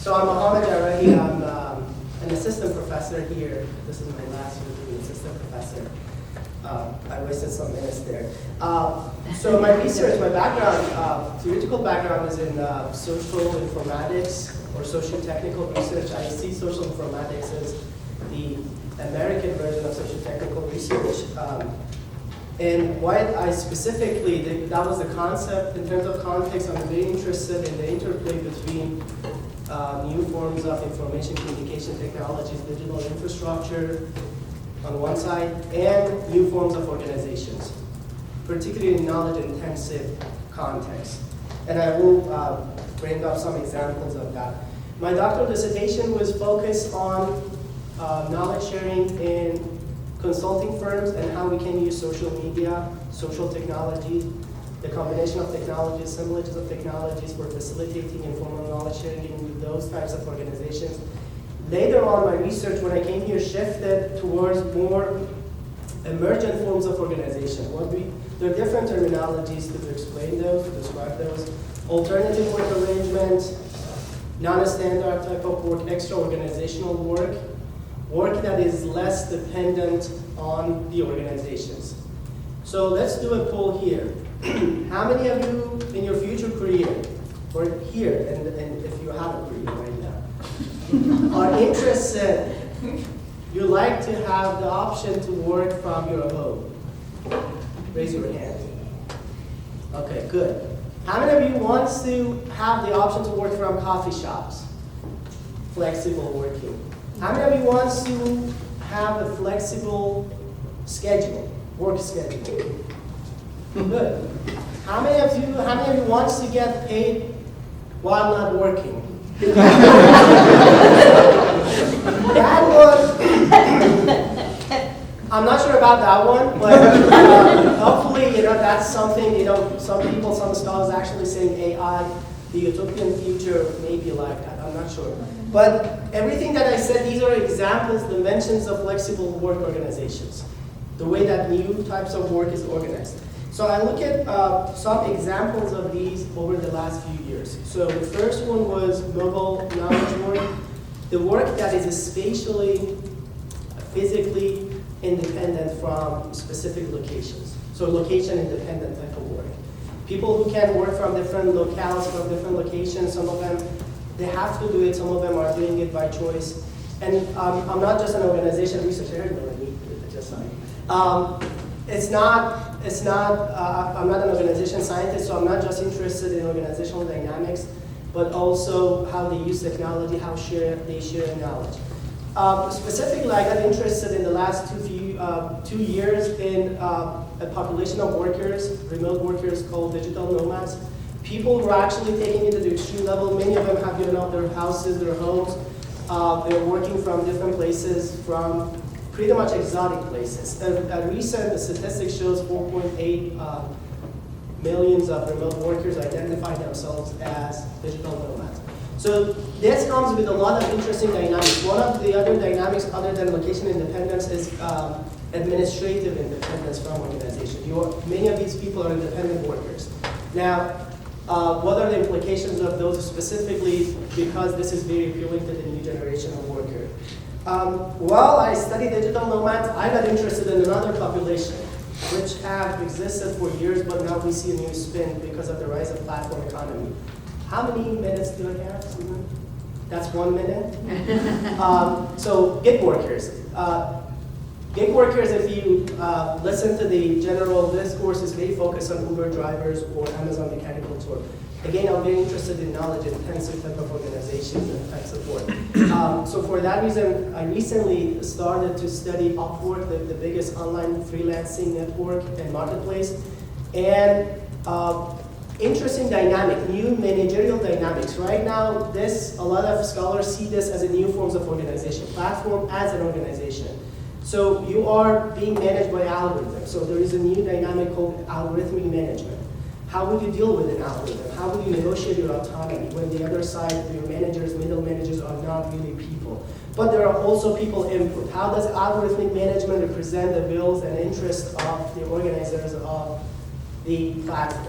So I'm Mohammad Jarrahi. I'm an assistant professor here. This is my last year being assistant professor. I wasted some minutes there. So my research, my background, theoretical background is in social informatics or social technical research. I see social informatics as the American version of social technical research. And what I specifically, that was the concept. In terms of context, I'm very interested in the interplay between new forms of information communication technologies, digital infrastructure on one side, and new forms of organizations, particularly in knowledge-intensive context. And I will bring up some examples of that. My doctoral dissertation was focused on knowledge sharing in consulting firms and how we can use social media, social technologies, the combination of technologies, assemblages of technologies for facilitating informal knowledge sharing in those types of organizations. Later on, my research, when I came here, shifted towards more emergent forms of organization. There are different terminologies to explain those, to describe those. Alternative work arrangement, non-standard type of work, extra-organizational work, work that is less dependent on the organizations. So let's do a poll here. How many of you in your future career, or here, and if you have a career right now, are interested, you like to have the option to work from your home? Raise your hand. Okay, good. How many of you wants to have the option to work from coffee shops? Flexible working. How many of you wants to have a flexible schedule, work schedule? Good. How many of you wants to get paid while not working? That one, I'm not sure about that one, but hopefully, that's something, some people, some scholars actually saying AI, the utopian future may be like that, I'm not sure. But everything that I said, these are examples, dimensions of flexible work organizations, the way that new types of work is organized. So I look at some examples of these over the last few years. So the first one was mobile knowledge work, the work that is spatially, physically independent from specific locations. So location independent type of work. People who can work from different locales, from different locations, some of them, they have to do it, some of them are doing it by choice. And I'm not just an organization researcher, I'm not an organization scientist, so I'm not just interested in organizational dynamics, but also how they use technology, how they share knowledge. Specifically, I got interested in the last 2 years in a population of workers, remote workers called digital nomads. People who are actually taking it to the extreme level. Many of them have given up their houses, their homes. They're working from different places, from pretty much exotic places. A recent statistic shows 4.8 millions of remote workers identify themselves as digital nomads. So this comes with a lot of interesting dynamics. One of the other dynamics other than location independence is administrative independence from organization. Many of these people are independent workers. Now, what are the implications of those specifically, because this is very appealing to the new generation of worker? While I studied digital nomads, I got interested in another population, which have existed for years, but now we see a new spin because of the rise of platform economy. How many minutes do I have, Susan? That's 1 minute? So gig workers. Gig workers, if you listen to the general discourse, is very focused on Uber drivers or Amazon mechanical turk. Again, I'm very interested in knowledge-intensive type of organizations and types of work. So for that reason, I recently started to study Upwork, the biggest online freelancing network and marketplace. And interesting dynamic, new managerial dynamics. Right now, a lot of scholars see this as a new forms of organization, platform as an organization. So you are being managed by algorithms. So there is a new dynamic called algorithmic management. How would you deal with an algorithm? How would you negotiate your autonomy when the other side, your managers, middle managers are not really people? But there are also people input. How does algorithmic management represent the wills and interests of the organizers of the platform?